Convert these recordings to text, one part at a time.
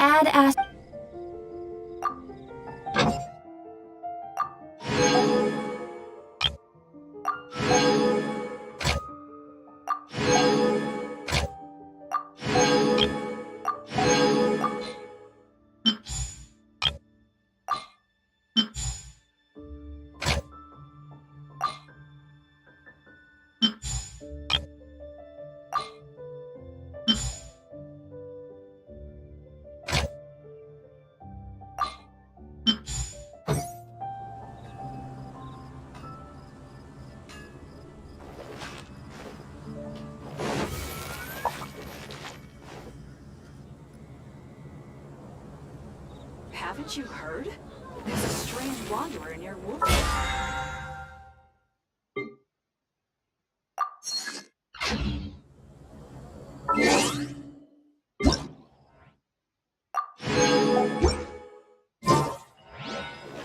add as Haven't you heard? There's a strange wanderer near Wolf.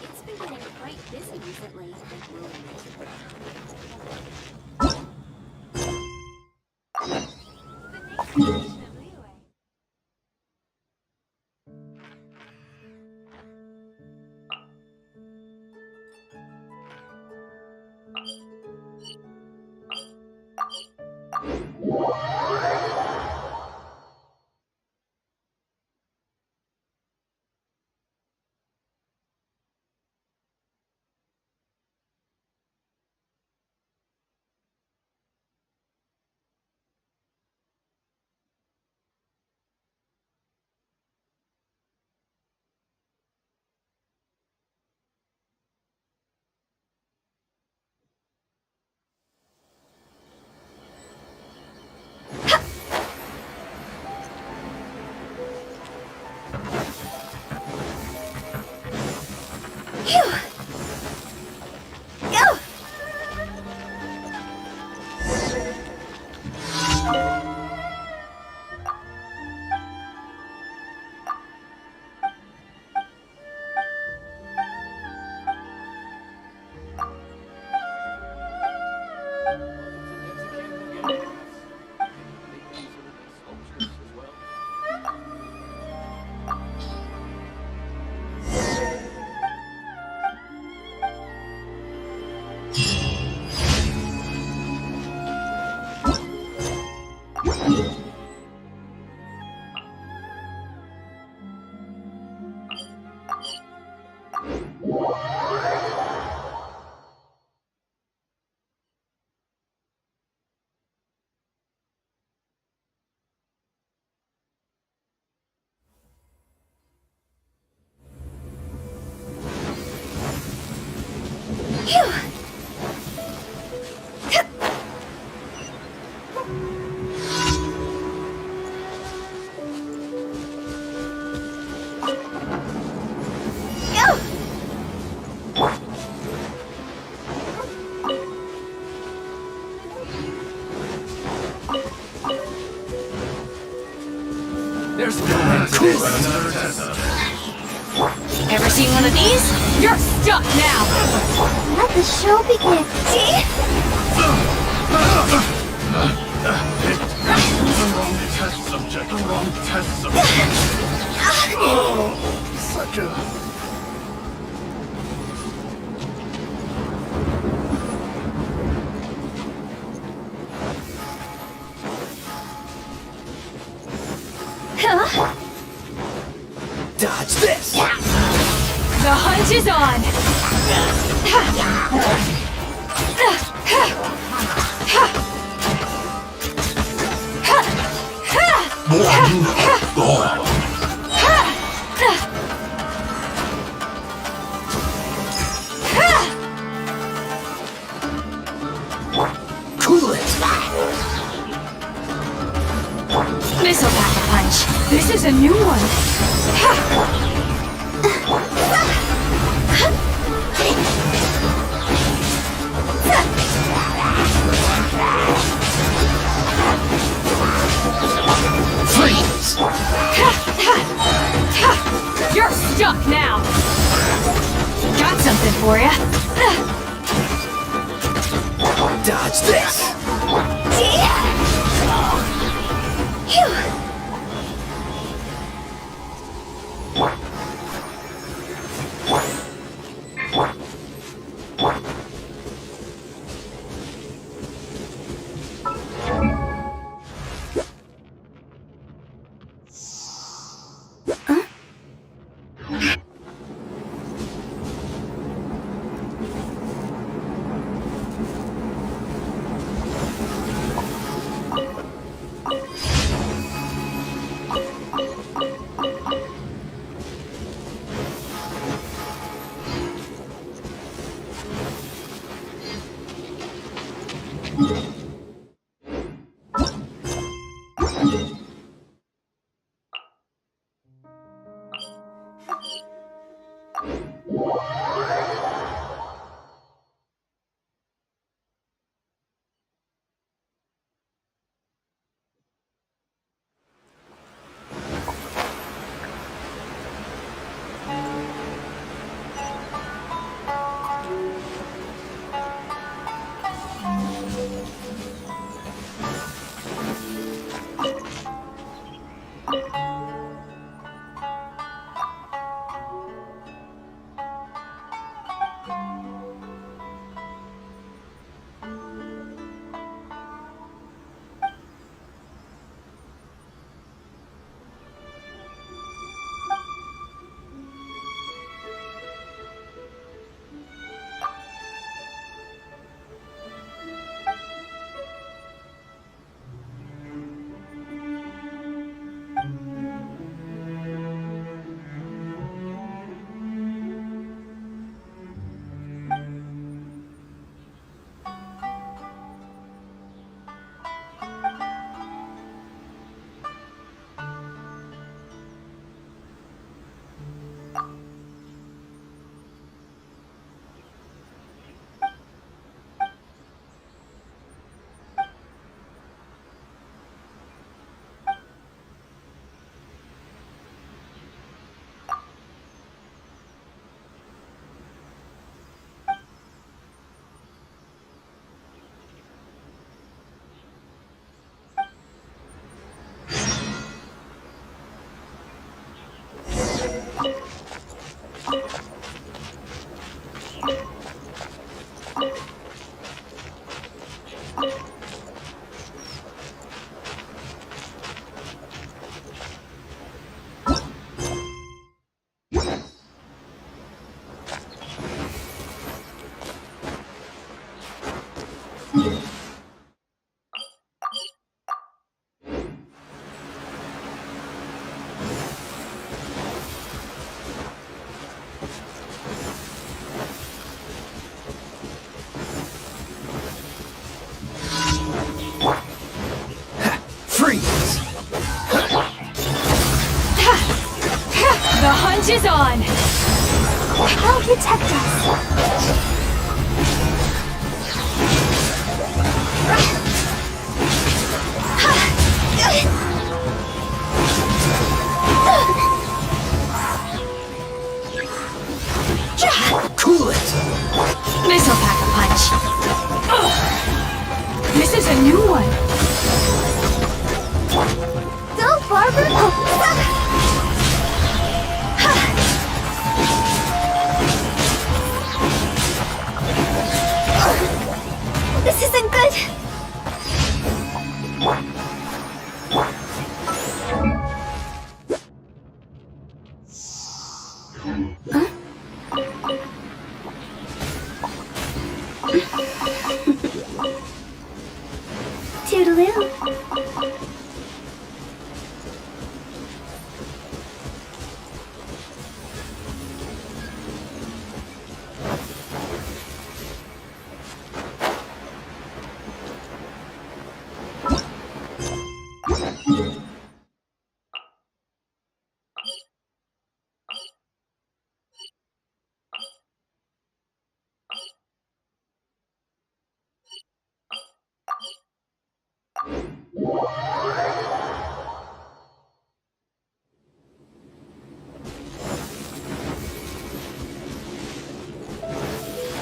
it's been getting quite busy recently. There's no end to this. Ever seen one of these? You're stuck now! Let the show begin. Test subject. Wrong test subject. Such a... Dodge this! The hunt is on! Cool it! This'll pack a punch. This is a new one. Freeze! You're stuck now! Got something for ya. Dodge this! is on! I'll protect us. Cool it! This'll pack a punch. This is a new one. Go, Barber! This isn't good. Toodaloo.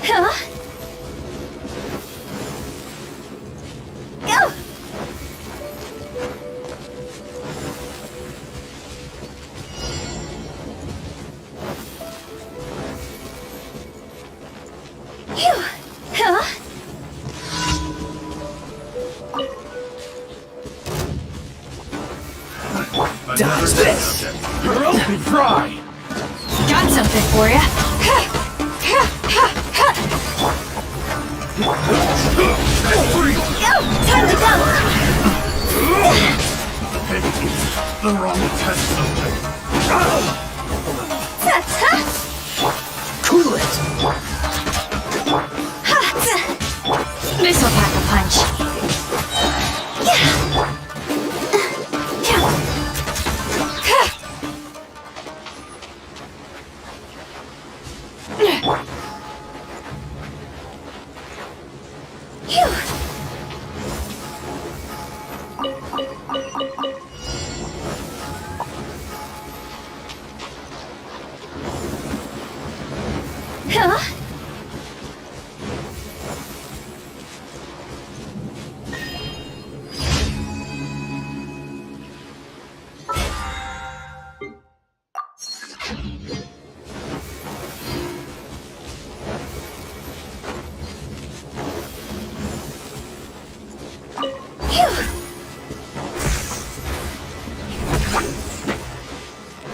Huh? Go! Phew! Huh? Dodge this! You're open dry! Got something for ya. Go! Time to go! The wrong test subject. Cool it! This'll pack a punch. Huh?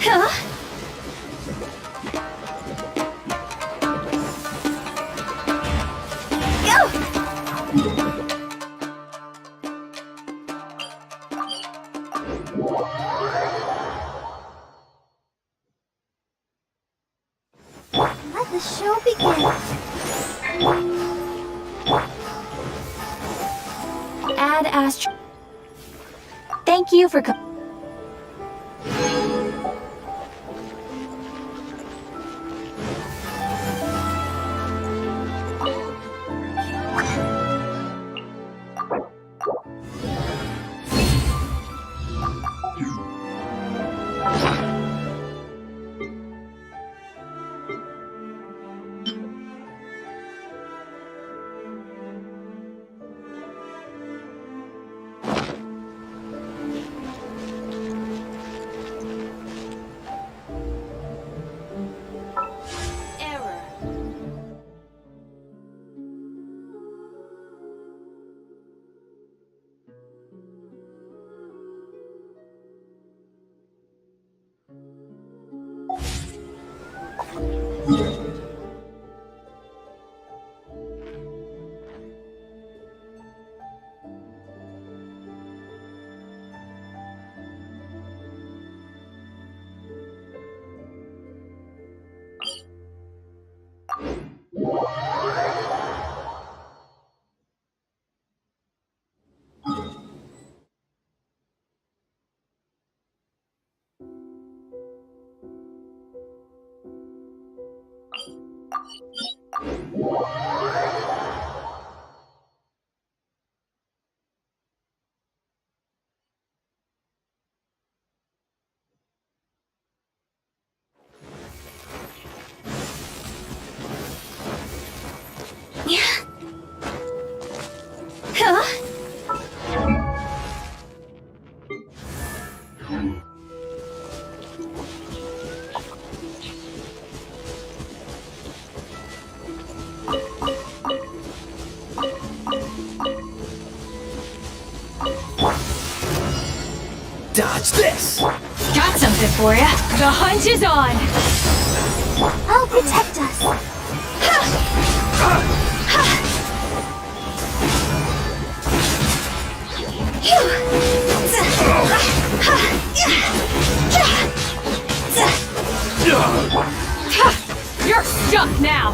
Huh? Let the show begin. Add Astro. Thank you for Dodge this! Got something for ya. The hunt is on. I'll protect us. You're stuck now.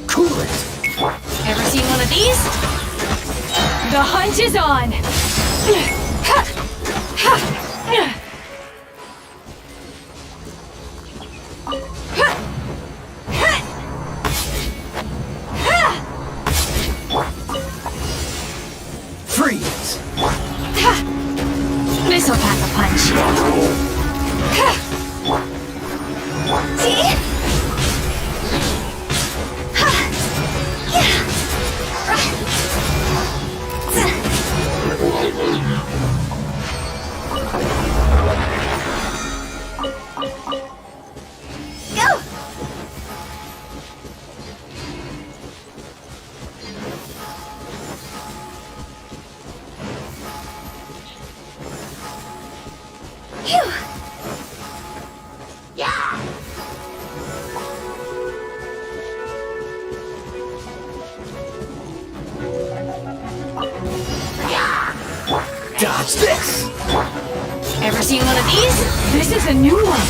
Cool it! Ever seen one of these? The hunt is on. Freeze! This'll pack a punch. See? Go! Phew! Dodge this! Ever seen one of these? This is a new one.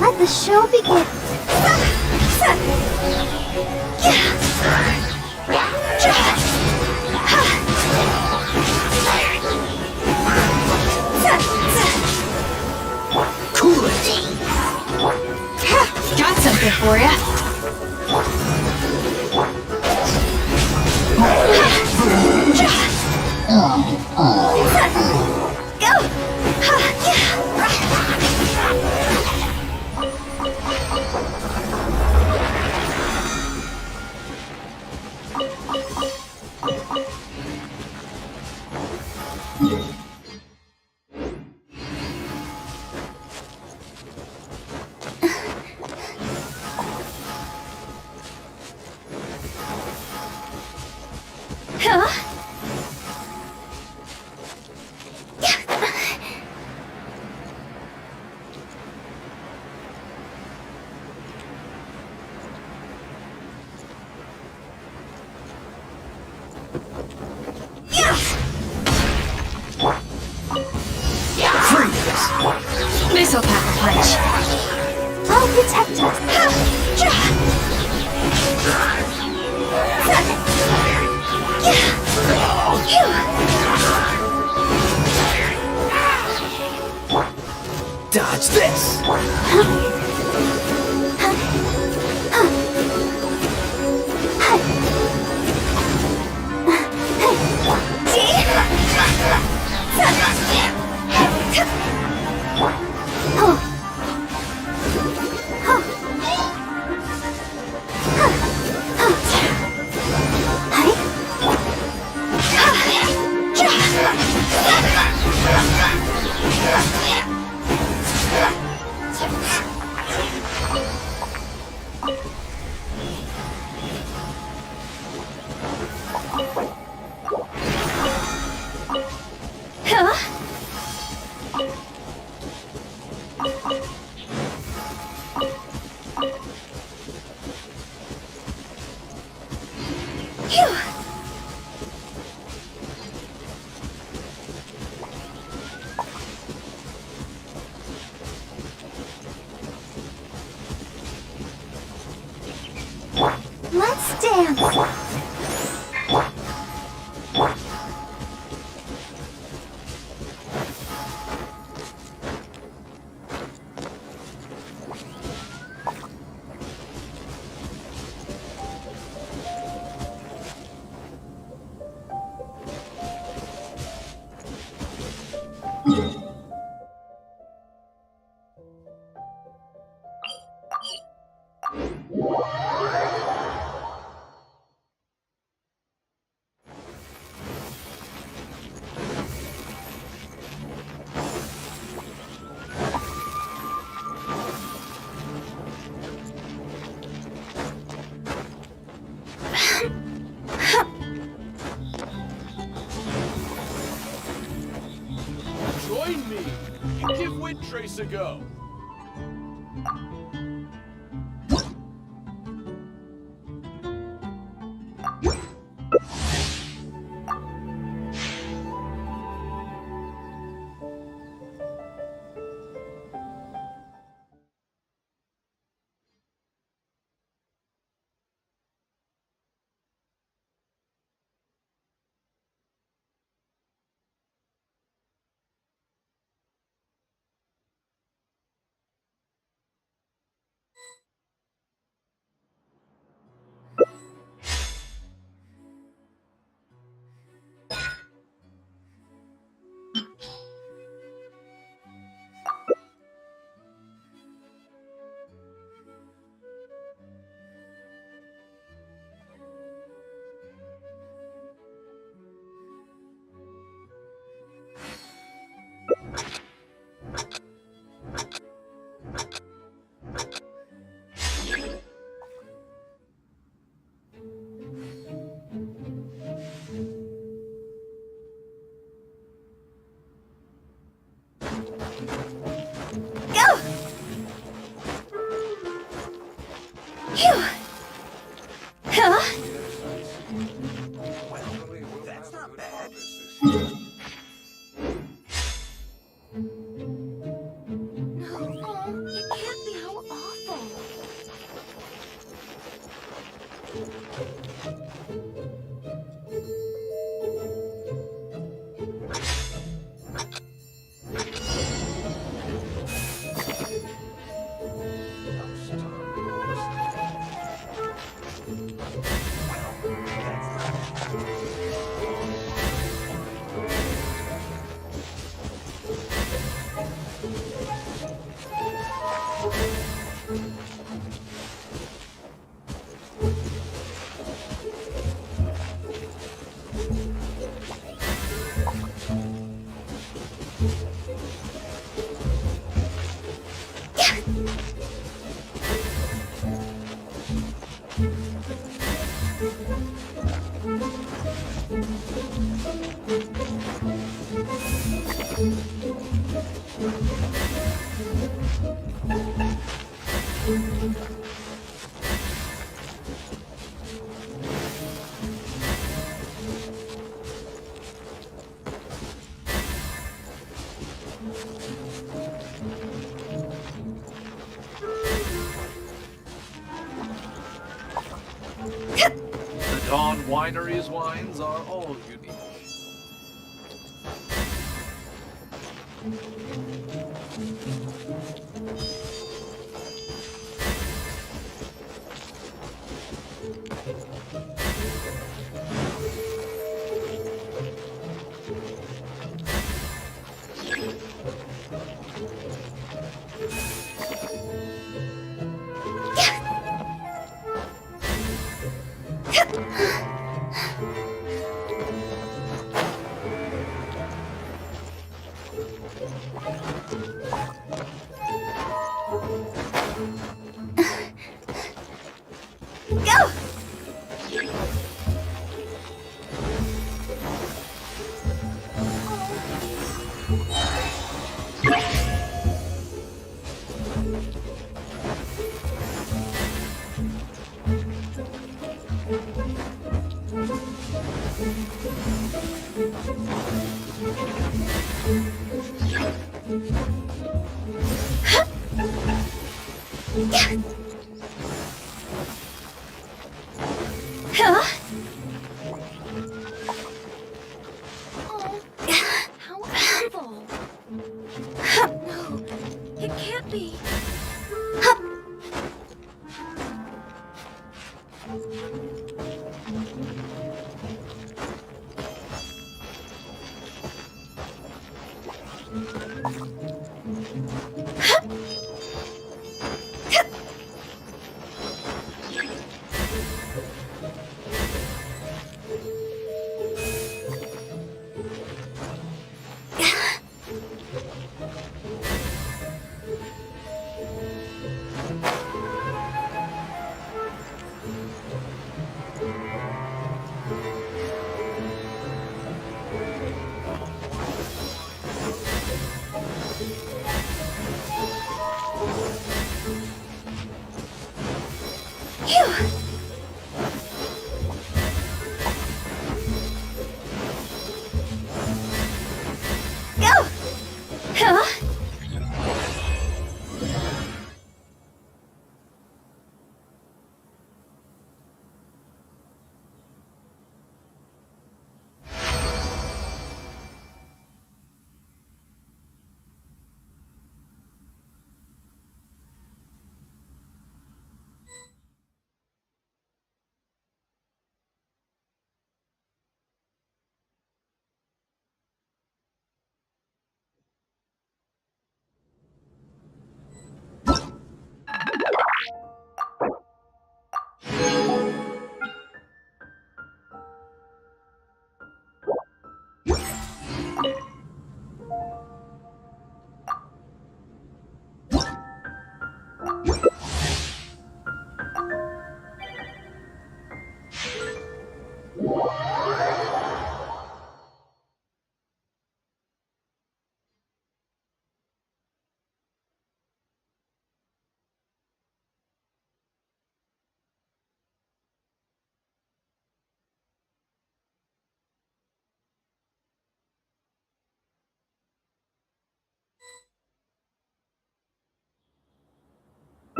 Let the show begin. Cool it! Got something for ya. Huh? Freeze! This'll pack a punch. I'll protect us. Dodge this! dance! Join me and give Windtrace a go. Go! Phew! Huh? That's not bad. No, it can't be. How awful. The Dawn Winery's wines are all unique. Go! Go! Huh?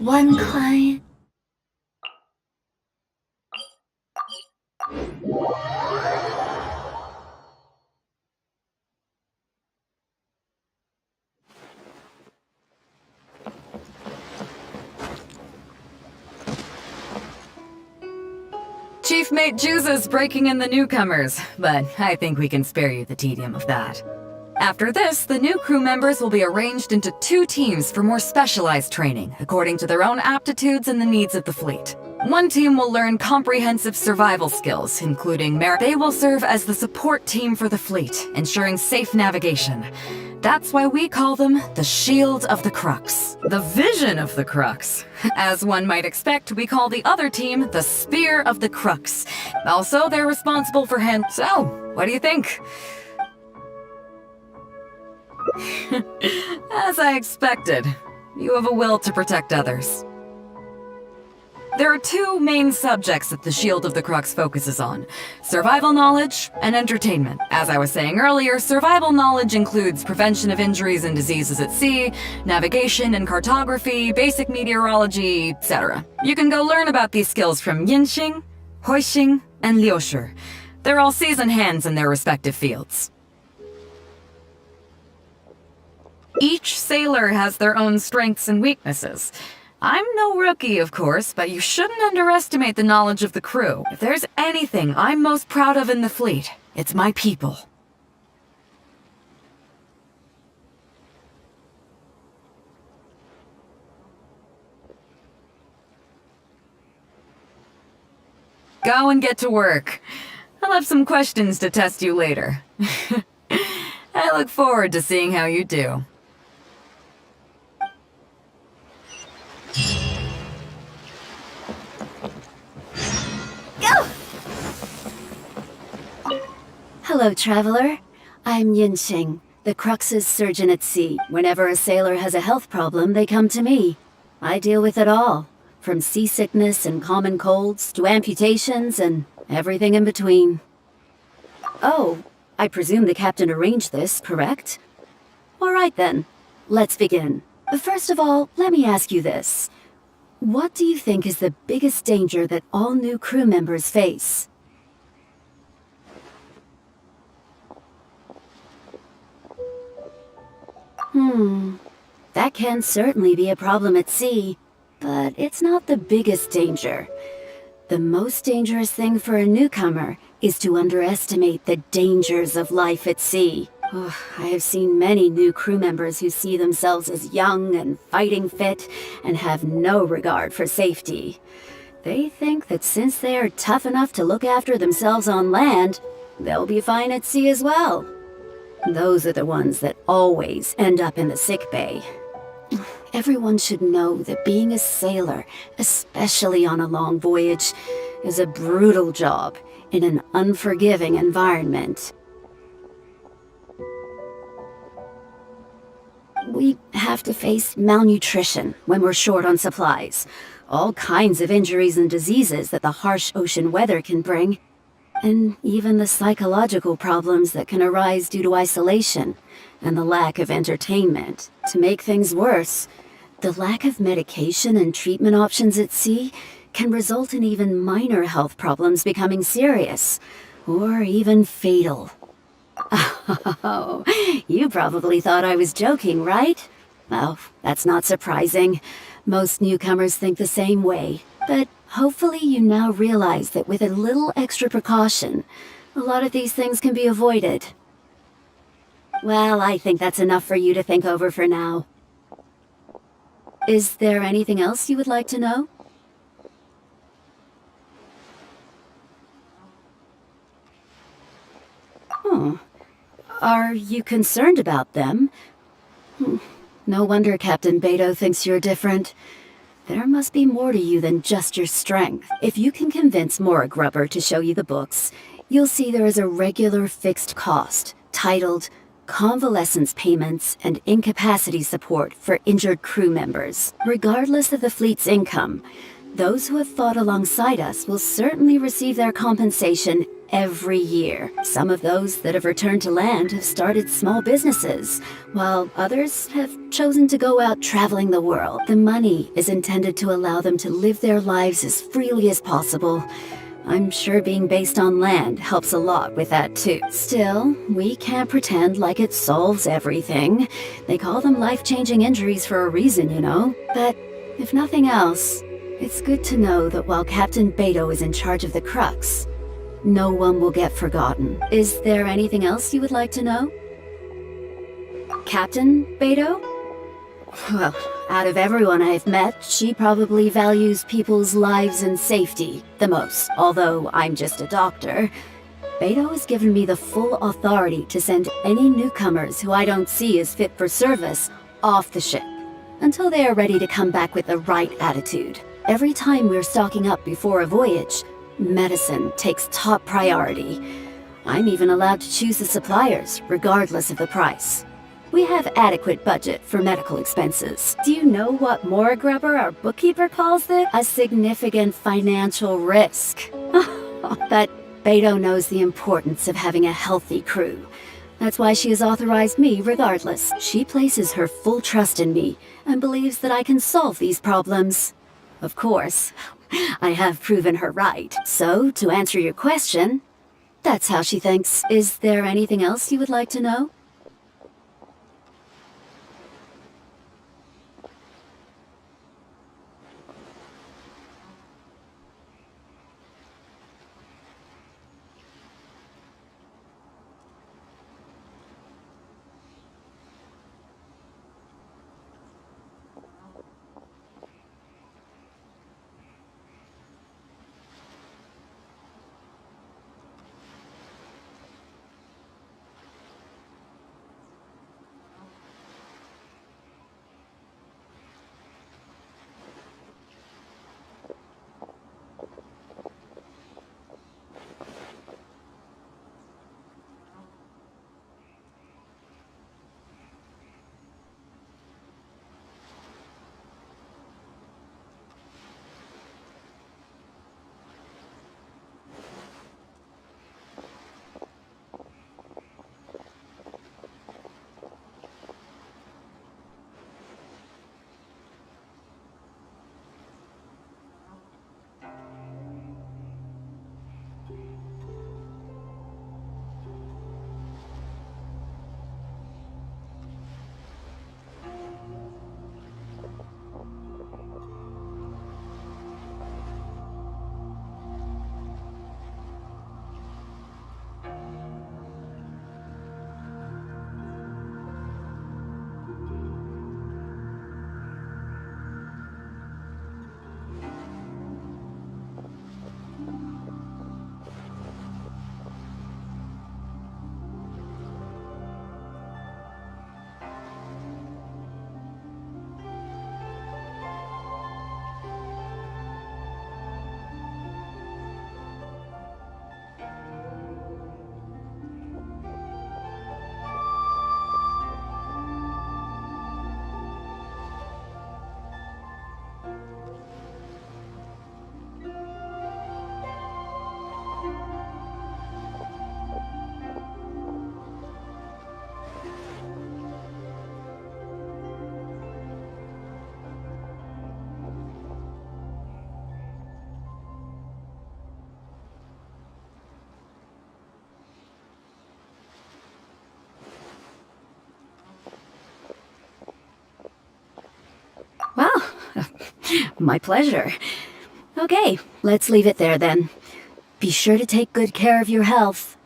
One client. Chief Mate Juza's breaking in the newcomers, but I think we can spare you the tedium of that. After this, the new crew members will be arranged into 2 teams for more specialized training, according to their own aptitudes and the needs of the fleet. One team will learn comprehensive survival skills, including They will serve as the support team for the fleet, ensuring safe navigation. That's why we call them the Shield of the Crux. The Vision of the Crux. As one might expect, we call the other team the Spear of the Crux. Also, they're responsible for So, what do you think? As I expected, you have a will to protect others. There are 2 main subjects that the Shield of the Crux focuses on: survival knowledge and entertainment. As I was saying earlier, survival knowledge includes prevention of injuries and diseases at sea, navigation and cartography, basic meteorology, etc. You can go learn about these skills from Genshin, Huixing, and Liushi. They're all seasoned hands in their respective fields. Each sailor has their own strengths and weaknesses. I'm no rookie, of course, but you shouldn't underestimate the knowledge of the crew. If there's anything I'm most proud of in the fleet, it's my people. Go and get to work. I'll have some questions to test you later. I look forward to seeing how you do. Hello, traveler. I'm Yinxing, the Crux's surgeon at sea. Whenever a sailor has a health problem, they come to me. I deal with it all, from seasickness and common colds to amputations and everything in between. Oh, I presume the captain arranged this, correct? All right then, let's begin. First of all, let me ask you this. What do you think is the biggest danger that all new crew members face? That can certainly be a problem at sea, but it's not the biggest danger. The most dangerous thing for a newcomer is to underestimate the dangers of life at sea. Oh, I have seen many new crew members who see themselves as young and fighting fit and have no regard for safety. They think that since they are tough enough to look after themselves on land, they'll be fine at sea as well. Those are the ones that always end up in the sick bay. Everyone should know that being a sailor, especially on a long voyage, is a brutal job in an unforgiving environment. We have to face malnutrition when we're short on supplies, all kinds of injuries and diseases that the harsh ocean weather can bring, and even the psychological problems that can arise due to isolation and the lack of entertainment. To make things worse, the lack of medication and treatment options at sea can result in even minor health problems becoming serious, or even fatal. Oh, you probably thought I was joking, right? Well, that's not surprising. Most newcomers think the same way. But hopefully you now realize that with a little extra precaution, a lot of these things can be avoided. Well, I think that's enough for you to think over for now. Is there anything else you would like to know? Are you concerned about them? No wonder Captain Beto thinks you're different. There must be more to you than just your strength. If you can convince Mora Grubber to show you the books, you'll see there is a regular fixed cost, titled Convalescence Payments and Incapacity Support for Injured Crew Members. Regardless of the fleet's income, those who have fought alongside us will certainly receive their compensation every year. Some of those that have returned to land have started small businesses, while others have chosen to go out traveling the world. The money is intended to allow them to live their lives as freely as possible. I'm sure being based on land helps a lot with that too. Still, we can't pretend like it solves everything. They call them life-changing injuries for a reason, you know. But if nothing else, it's good to know that while Captain Beto is in charge of the Crux, no one will get forgotten. Is there anything else you would like to know? Captain Beto? Well, out of everyone I've met, she probably values people's lives and safety the most. Although I'm just a doctor, Beto has given me the full authority to send any newcomers who I don't see as fit for service off the ship, until they are ready to come back with the right attitude. Every time we're stocking up before a voyage, medicine takes top priority. I'm even allowed to choose the suppliers, regardless of the price. We have adequate budget for medical expenses. Do you know what Mora Grubber, our bookkeeper, calls it? A significant financial risk. But Beto knows the importance of having a healthy crew. That's why she has authorized me regardless. She places her full trust in me and believes that I can solve these problems. Of course, I have proven her right. So, to answer your question, that's how she thinks. Is there anything else you would like to know? My pleasure. Okay, let's leave it there then. Be sure to take good care of your health.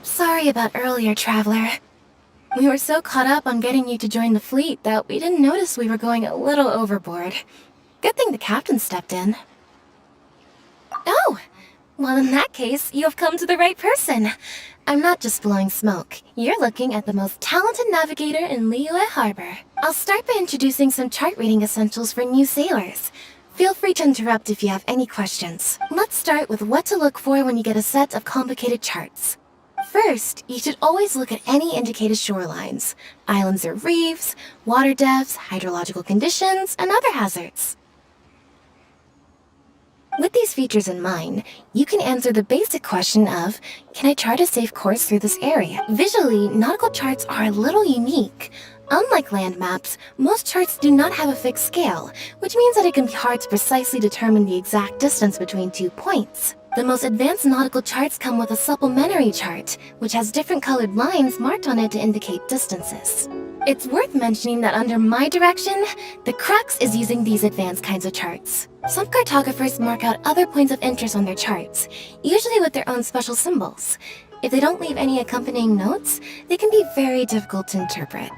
Sorry about earlier, Traveler. We were so caught up on getting you to join the fleet that we didn't notice we were going a little overboard. Good thing the captain stepped in. Oh! Well, in that case, you have come to the right person. I'm not just blowing smoke. You're looking at the most talented navigator in Liyue Harbor. I'll start by introducing some chart reading essentials for new sailors. Feel free to interrupt if you have any questions. Let's start with what to look for when you get a set of complicated charts. First, you should always look at any indicated shorelines, islands or reefs, water depths, hydrological conditions, and other hazards. With these features in mind, you can answer the basic question of, can I chart a safe course through this area? Visually, nautical charts are a little unique. Unlike land maps, most charts do not have a fixed scale, which means that it can be hard to precisely determine the exact distance between 2 points. The most advanced nautical charts come with a supplementary chart, which has different colored lines marked on it to indicate distances. It's worth mentioning that under my direction, the crux is using these advanced kinds of charts. Some cartographers mark out other points of interest on their charts, usually with their own special symbols. If they don't leave any accompanying notes, they can be very difficult to interpret.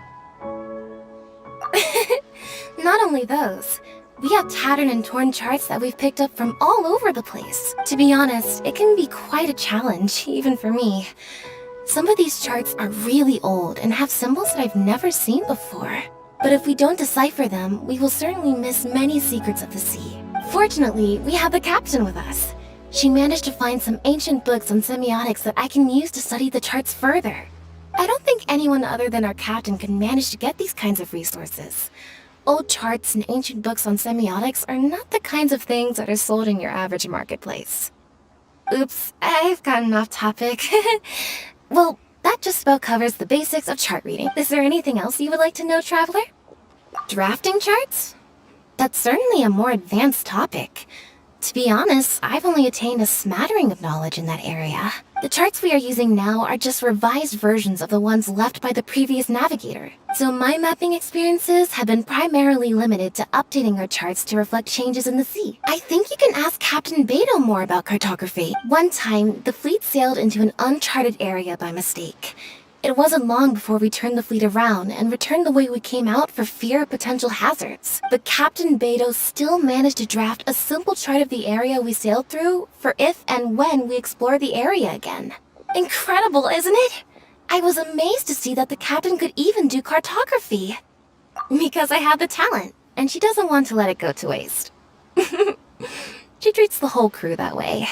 Not only those, we have tattered and torn charts that we've picked up from all over the place. To be honest, it can be quite a challenge, even for me. Some of these charts are really old and have symbols that I've never seen before. But if we don't decipher them, we will certainly miss many secrets of the sea. Fortunately, we have the captain with us. She managed to find some ancient books on semiotics that I can use to study the charts further. I don't think anyone other than our captain can manage to get these kinds of resources. Old charts and ancient books on semiotics are not the kinds of things that are sold in your average marketplace. Oops, I've gotten off topic. Well, that just about covers the basics of chart reading. Is there anything else you would like to know, Traveler? Drafting charts? That's certainly a more advanced topic. To be honest, I've only attained a smattering of knowledge in that area. The charts we are using now are just revised versions of the ones left by the previous navigator. So my mapping experiences have been primarily limited to updating our charts to reflect changes in the sea. I think you can ask Captain Beto more about cartography. One time, the fleet sailed into an uncharted area by mistake. It wasn't long before we turned the fleet around and returned the way we came out for fear of potential hazards. But Captain Beto still managed to draft a simple chart of the area we sailed through for if and when we explore the area again. Incredible, isn't it? I was amazed to see that the captain could even do cartography. Because I have the talent, and she doesn't want to let it go to waste. She treats the whole crew that way.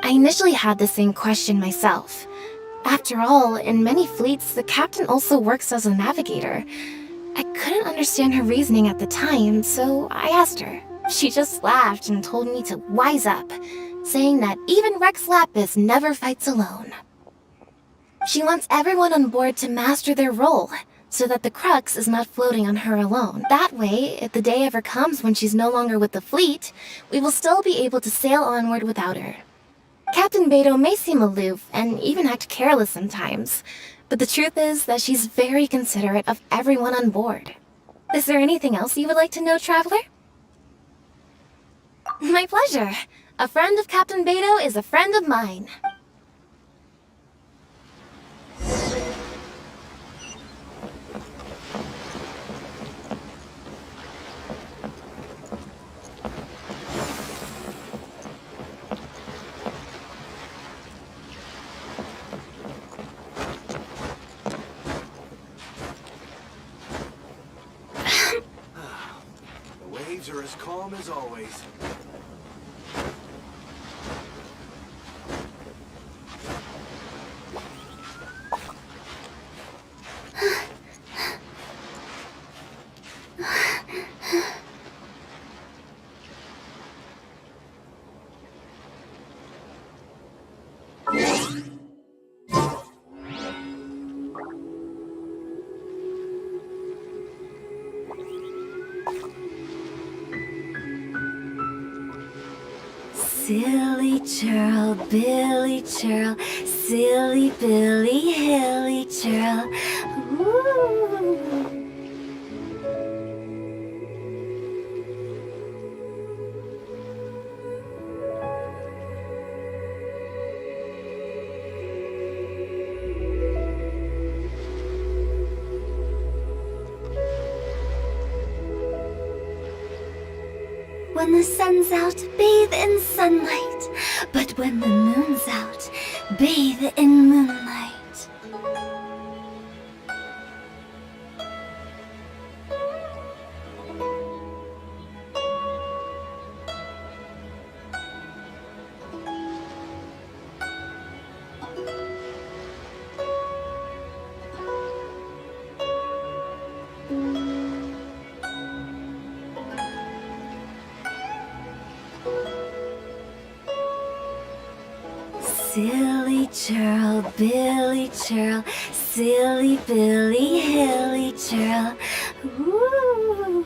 I initially had the same question myself. After all, in many fleets, the captain also works as a navigator. I couldn't understand her reasoning at the time, so I asked her. She just laughed and told me to wise up, saying that even Rex Lapis never fights alone. She wants everyone on board to master their role, so that the crux is not floating on her alone. That way, if the day ever comes when she's no longer with the fleet, we will still be able to sail onward without her. Captain Beto may seem aloof and even act careless sometimes, but the truth is that she's very considerate of everyone on board. Is there anything else you would like to know, Traveler? My pleasure. A friend of Captain Beto is a friend of mine. The waves are as calm as always. Silly churl, Billy churl, silly Billy, hilly churl. Ooh. When the sun's out, bathe in sunlight. But when the moon's out, bathe in moonlight. Silly churl, Billy churl, silly Billy, hilly churl. Ooh.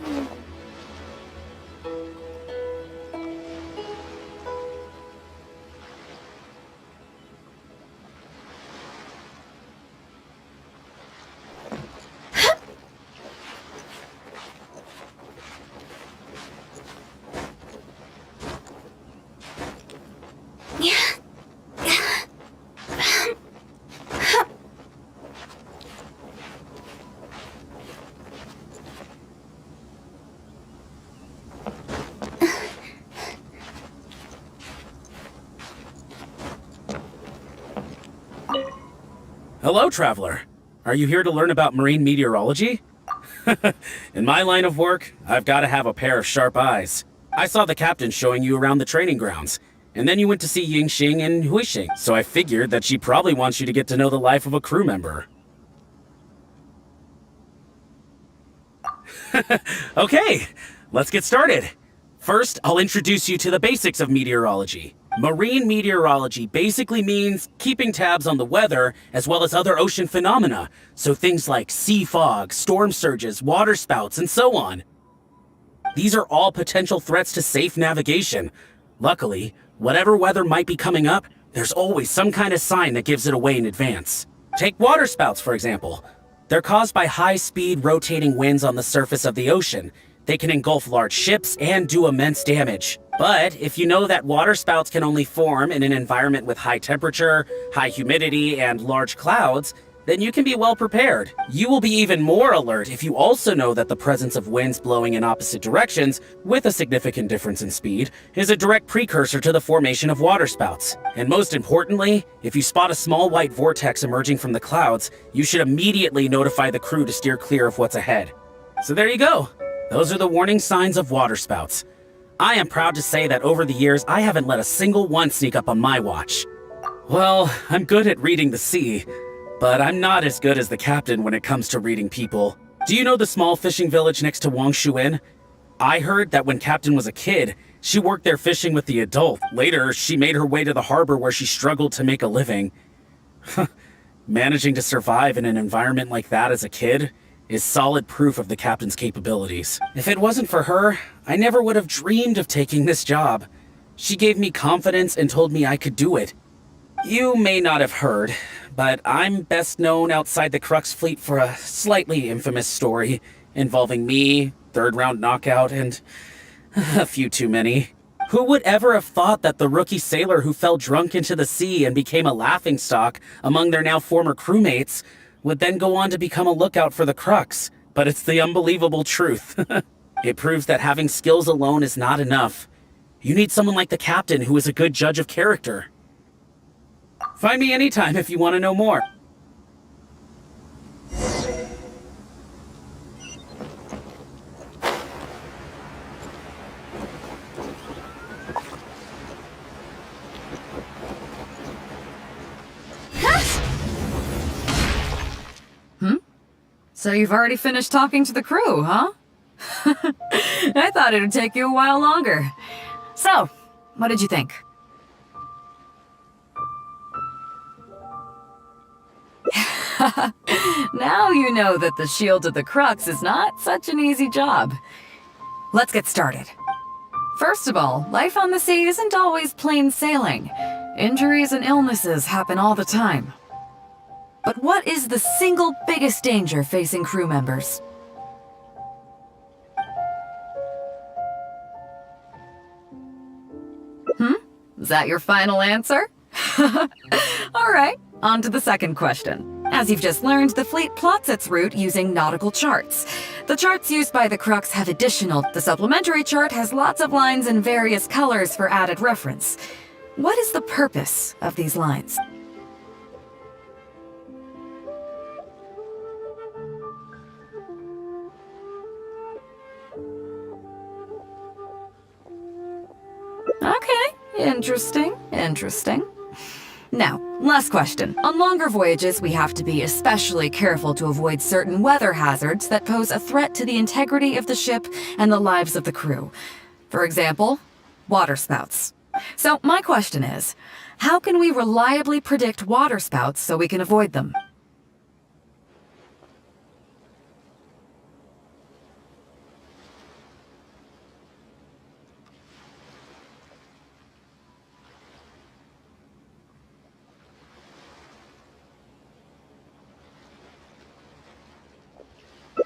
Hello, Traveler. Are you here to learn about marine meteorology? In my line of work, I've got to have a pair of sharp eyes. I saw the captain showing you around the training grounds, and then you went to see Yingxing and Huixing, so I figured that she probably wants you to get to know the life of a crew member. Okay, let's get started. First, I'll introduce you to the basics of meteorology. Marine meteorology basically means keeping tabs on the weather as well as other ocean phenomena, so things like sea fog, storm surges, water spouts, and so on. These are all potential threats to safe navigation. Luckily, whatever weather might be coming up, there's always some kind of sign that gives it away in advance. Take water spouts, for example. They're caused by high-speed rotating winds on the surface of the ocean. They can engulf large ships and do immense damage. But if you know that water spouts can only form in an environment with high temperature, high humidity, and large clouds, then you can be well prepared. You will be even more alert if you also know that the presence of winds blowing in opposite directions, with a significant difference in speed, is a direct precursor to the formation of water spouts. And most importantly, if you spot a small white vortex emerging from the clouds, you should immediately notify the crew to steer clear of what's ahead. So there you go. Those are the warning signs of water spouts. I am proud to say that over the years, I haven't let a single one sneak up on my watch. Well, I'm good at reading the sea, but I'm not as good as the captain when it comes to reading people. Do you know the small fishing village next to Wangshuin? I heard that when Captain was a kid, she worked there fishing with the adult. Later, she made her way to the harbor where she struggled to make a living. Managing to survive in an environment like that as a kid is solid proof of the captain's capabilities. If it wasn't for her, I never would have dreamed of taking this job. She gave me confidence and told me I could do it. You may not have heard, but I'm best known outside the Crux fleet for a slightly infamous story involving me, third round knockout, and a few too many. Who would ever have thought that the rookie sailor who fell drunk into the sea and became a laughingstock among their now former crewmates would then go on to become a lookout for the Crux? But it's the unbelievable truth. It proves that having skills alone is not enough. You need someone like the captain who is a good judge of character. Find me anytime if you want to know more. So you've already finished talking to the crew, huh? I thought it would take you a while longer. So, what did you think? Now you know that the Shield of the Crux is not such an easy job. Let's get started. First of all, life on the sea isn't always plain sailing. Injuries and illnesses happen all the time. But what is the single biggest danger facing crew members? Is that your final answer? Alright, on to the second question. As you've just learned, the fleet plots its route using nautical charts. The charts used by the Crux have additional. The supplementary chart has lots of lines in various colors for added reference. What is the purpose of these lines? Okay, interesting. Now, last question. On longer voyages, we have to be especially careful to avoid certain weather hazards that pose a threat to the integrity of the ship and the lives of the crew. For example, waterspouts. So my question is, how can we reliably predict waterspouts so we can avoid them?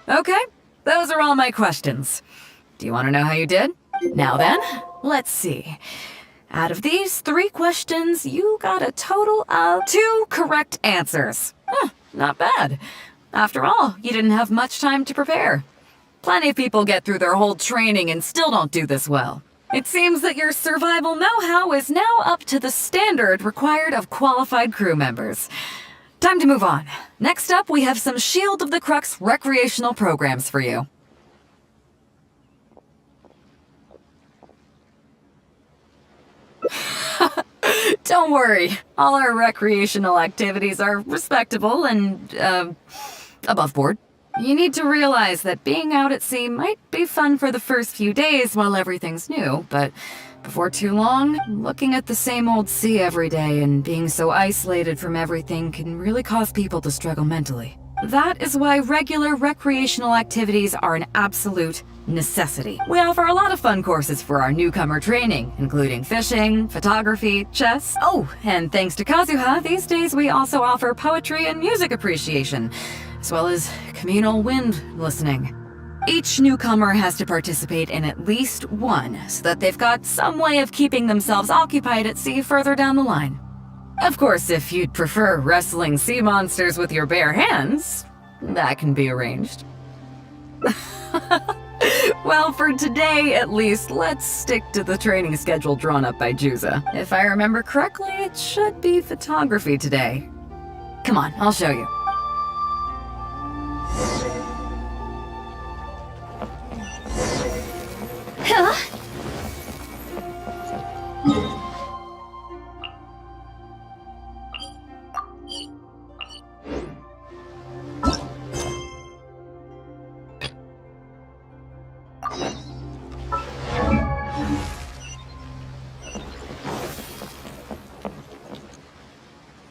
Okay, those are all my questions. Do you want to know how you did? Now then, let's see. Out of these 3 questions, you got a total of 2 correct answers. Not bad. After all, you didn't have much time to prepare. Plenty of people get through their whole training and still don't do this well. It seems that your survival know-how is now up to the standard required of qualified crew members. Time to move on. Next up, we have some Shield of the Crux recreational programs for you. Don't worry, all our recreational activities are respectable and, above board. You need to realize that being out at sea might be fun for the first few days while everything's new, but before too long, looking at the same old sea every day and being so isolated from everything can really cause people to struggle mentally. That is why regular recreational activities are an absolute necessity. We offer a lot of fun courses for our newcomer training, including fishing, photography, chess. Oh, and thanks to Kazuha, these days we also offer poetry and music appreciation, as well as communal wind listening. Each newcomer has to participate in at least one, so that they've got some way of keeping themselves occupied at sea further down the line. Of course, if you'd prefer wrestling sea monsters with your bare hands, that can be arranged. Well, for today at least, let's stick to the training schedule drawn up by Juza. If I remember correctly, it should be photography today. Come on, I'll show you.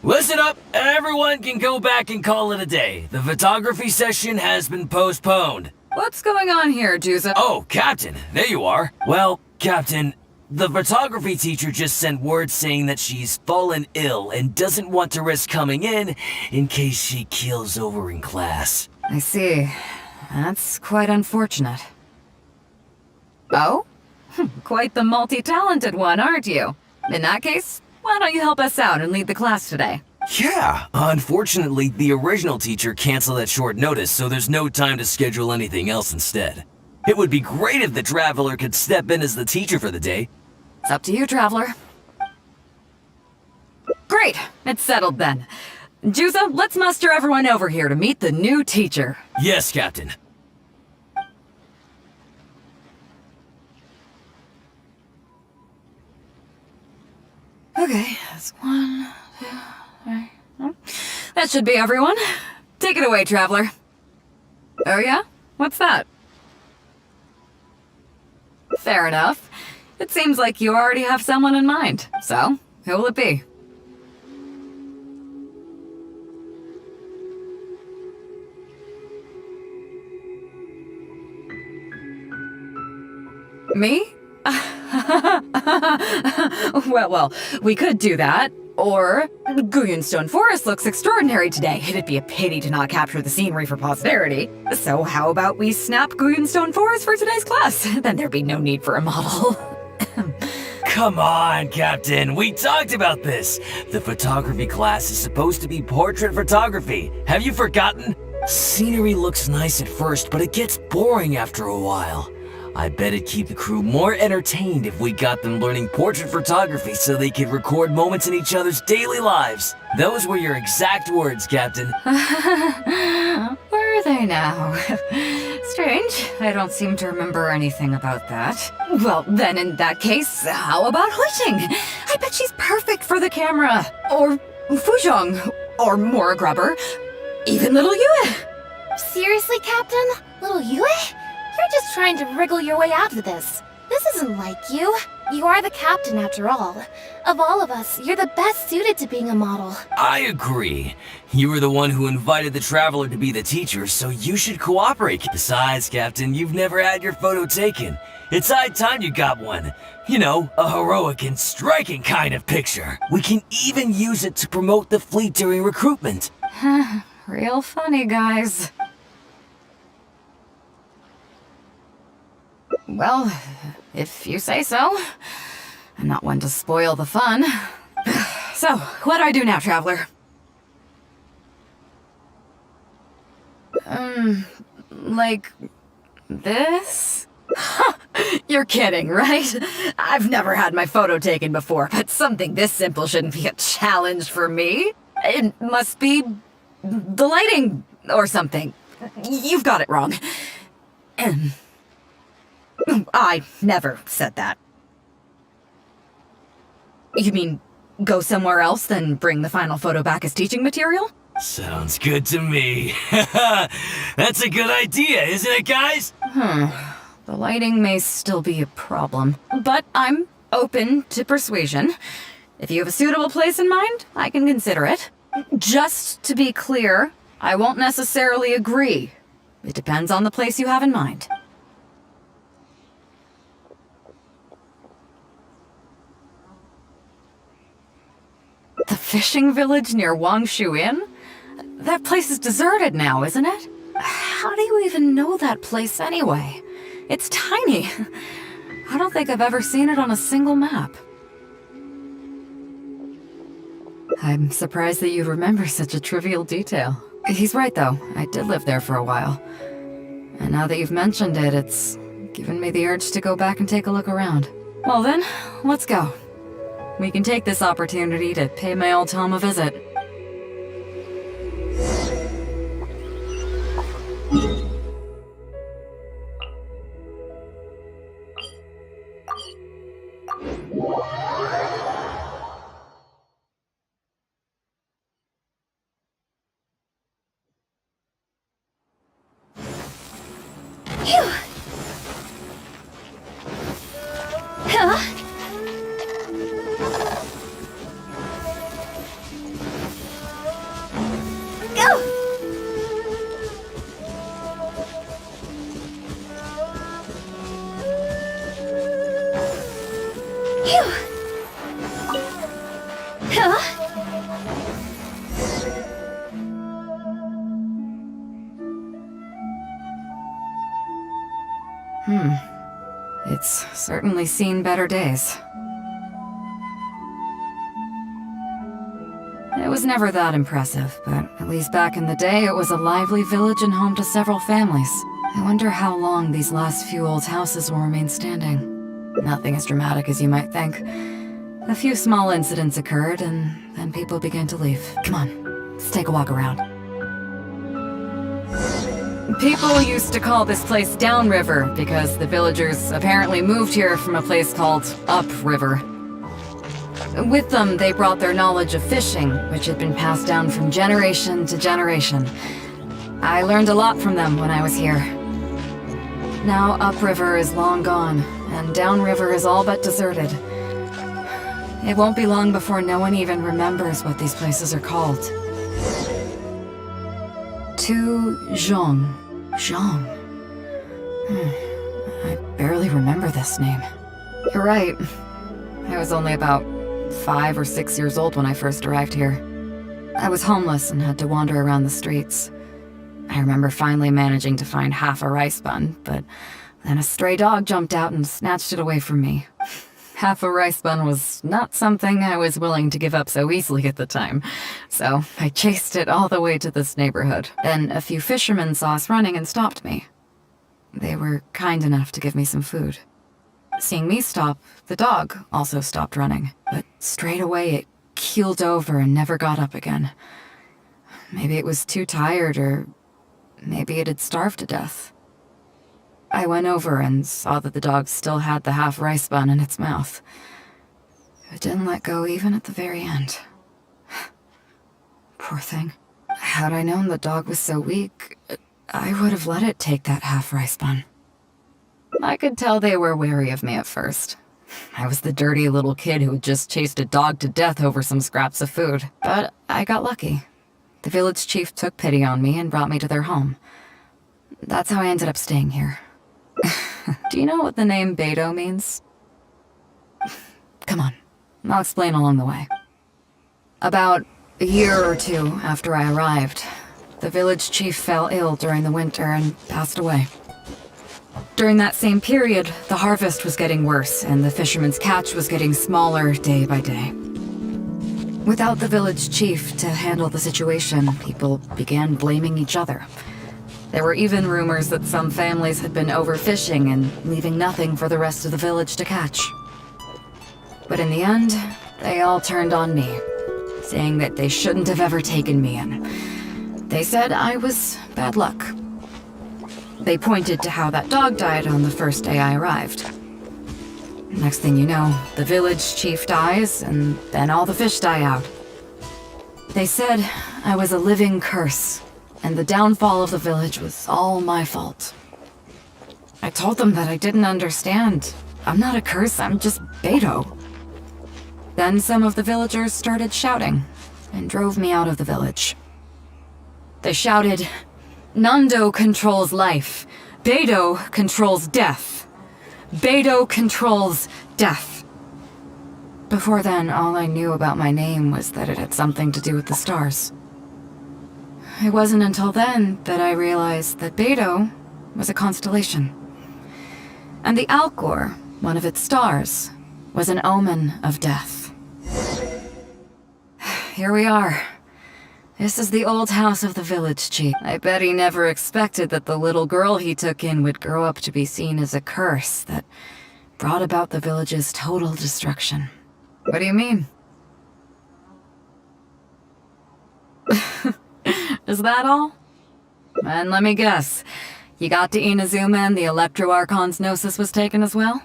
Listen up, everyone can go back and call it a day. The photography session has been postponed. What's going on here, Juza? Oh, Captain, there you are. Well, Captain, The photography teacher just sent word saying that she's fallen ill and doesn't want to risk coming in case she keels over in class. I see. That's quite unfortunate. Oh? Quite the multi-talented one, aren't you? In that case, why don't you help us out and lead the class today? Yeah, unfortunately, the original teacher canceled at short notice, so there's no time to schedule anything else instead. It would be great if the Traveler could step in as the teacher for the day. It's up to you, Traveler. Great! It's settled then. Juza, let's muster everyone over here to meet the new teacher. Yes, Captain. Okay, that's 1, 2, 3. That should be everyone. Take it away, Traveler. Oh yeah? What's that? Fair enough. It seems like you already have someone in mind. So, who will it be? Me? well, we could do that. Or, Guyunstone Forest looks extraordinary today. It'd be a pity to not capture the scenery for posterity. So how about we snap Guyunstone Forest for today's class? Then there'd be no need for a model. Come on, Captain. We talked about this. The photography class is supposed to be portrait photography. Have you forgotten? Scenery looks nice at first, but it gets boring after a while. I bet it'd keep the crew more entertained if we got them learning portrait photography so they could record moments in each other's daily lives. Those were your exact words, Captain. Were they now? Strange. I don't seem to remember anything about that. Well, then in that case, how about Huixing? I bet she's perfect for the camera. Or Fuzhong. Or Mora Grubber. Even little Yue. Seriously, Captain? Little Yue? You're just trying to wriggle your way out of this. This isn't like you. You are the captain after all. Of all of us, you're the best suited to being a model. I agree. You were the one who invited the Traveler to be the teacher, so you should cooperate. Besides, Captain, you've never had your photo taken. It's high time you got one. You know, a heroic and striking kind of picture. We can even use it to promote the fleet during recruitment. Real funny, guys. Well, if you say so. I'm not one to spoil the fun. So, what do I do now, Traveler? Like this? You're kidding, right? I've never had my photo taken before, but something this simple shouldn't be a challenge for me. It must be the lighting or something. You've got it wrong. I never said that. You mean go somewhere else, then bring the final photo back as teaching material? Sounds good to me. That's a good idea, isn't it, guys? The lighting may still be a problem, but I'm open to persuasion. If you have a suitable place in mind, I can consider it. Just to be clear, I won't necessarily agree. It depends on the place you have in mind. The fishing village near Wangshu Inn? That place is deserted now, isn't it? How do you even know that place anyway? It's tiny. I don't think I've ever seen it on a single map. I'm surprised that you remember such a trivial detail. He's right though, I did live there for a while. And now that you've mentioned it, it's given me the urge to go back and take a look around. Well then, let's go. We can take this opportunity to pay my old home a visit. Phew! Huh? Go! It's certainly seen better days. It was never that impressive, but at least back in the day, it was a lively village and home to several families. I wonder how long these last few old houses will remain standing. Nothing as dramatic as you might think. A few small incidents occurred, and then people began to leave. Come on, let's take a walk around. People used to call this place Downriver because the villagers apparently moved here from a place called Upriver. With them, they brought their knowledge of fishing, which had been passed down from generation to generation. I learned a lot from them when I was here. Now Upriver is long gone, and Downriver is all but deserted. It won't be long before no one even remembers what these places are called. To Zhong. Zhong. I barely remember this name. You're right. I was only about 5 or 6 years old when I first arrived here. I was homeless and had to wander around the streets. I remember finally managing to find half a rice bun, but then a stray dog jumped out and snatched it away from me. Half a rice bun was not something I was willing to give up so easily at the time, so I chased it all the way to this neighborhood. Then a few fishermen saw us running and stopped me. They were kind enough to give me some food. Seeing me stop, the dog also stopped running, but straight away it keeled over and never got up again. Maybe it was too tired, or maybe it had starved to death. I went over and saw that the dog still had the half rice bun in its mouth. It didn't let go even at the very end. Poor thing. Had I known the dog was so weak, I would have let it take that half rice bun. I could tell they were wary of me at first. I was the dirty little kid who had just chased a dog to death over some scraps of food. But I got lucky. The village chief took pity on me and brought me to their home. That's how I ended up staying here. Do you know what the name Beidou means? Come on, I'll explain along the way. About a year or two after I arrived, the village chief fell ill during the winter and passed away. During that same period, the harvest was getting worse and the fishermen's catch was getting smaller day by day. Without the village chief to handle the situation, people began blaming each other. There were even rumors that some families had been overfishing and leaving nothing for the rest of the village to catch. But in the end, they all turned on me, saying that they shouldn't have ever taken me in. They said I was bad luck. They pointed to how that dog died on the first day I arrived. Next thing you know, the village chief dies, and then all the fish die out. They said I was a living curse, and the downfall of the village was all my fault. I told them that I didn't understand. I'm not a curse, I'm just Beidou. Then some of the villagers started shouting, and drove me out of the village. They shouted, "Nando controls life. Beidou controls death. Beidou controls death." Before then, all I knew about my name was that it had something to do with the stars. It wasn't until then that I realized that Beidou was a constellation. And the Alcor, one of its stars, was an omen of death. Here we are. This is the old house of the village chief. I bet he never expected that the little girl he took in would grow up to be seen as a curse that brought about the village's total destruction. What do you mean? Is that all? And let me guess, you got to Inazuma and the Electro Archon's Gnosis was taken as well?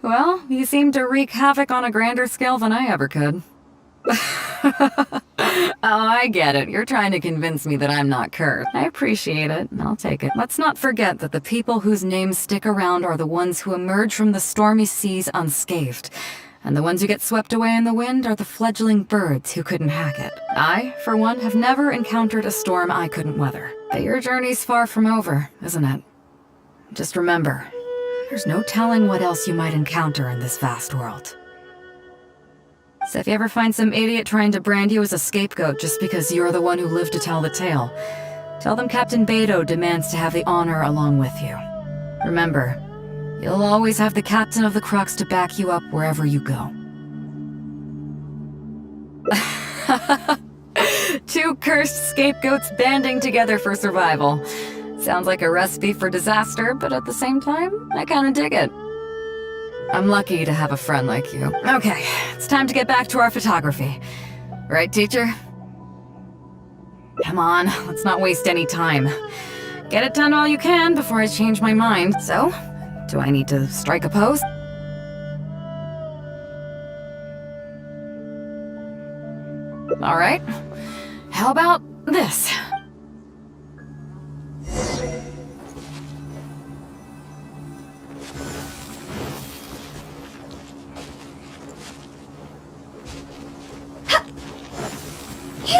Well, you seem to wreak havoc on a grander scale than I ever could. Oh, I get it. You're trying to convince me that I'm not cursed. I appreciate it. I'll take it. Let's not forget that the people whose names stick around are the ones who emerge from the stormy seas unscathed. And the ones who get swept away in the wind are the fledgling birds who couldn't hack it. I, for one, have never encountered a storm I couldn't weather. But your journey's far from over, isn't it? Just remember, there's no telling what else you might encounter in this vast world. So if you ever find some idiot trying to brand you as a scapegoat just because you're the one who lived to tell the tale, tell them Captain Beidou demands to have the honor along with you. Remember, you'll always have the captain of the Crux to back you up wherever you go. Two cursed scapegoats banding together for survival. Sounds like a recipe for disaster, but at the same time, I kinda dig it. I'm lucky to have a friend like you. Okay, it's time to get back to our photography. Right, teacher? Come on, let's not waste any time. Get it done while you can before I change my mind. So, do I need to strike a pose? Alright. How about this?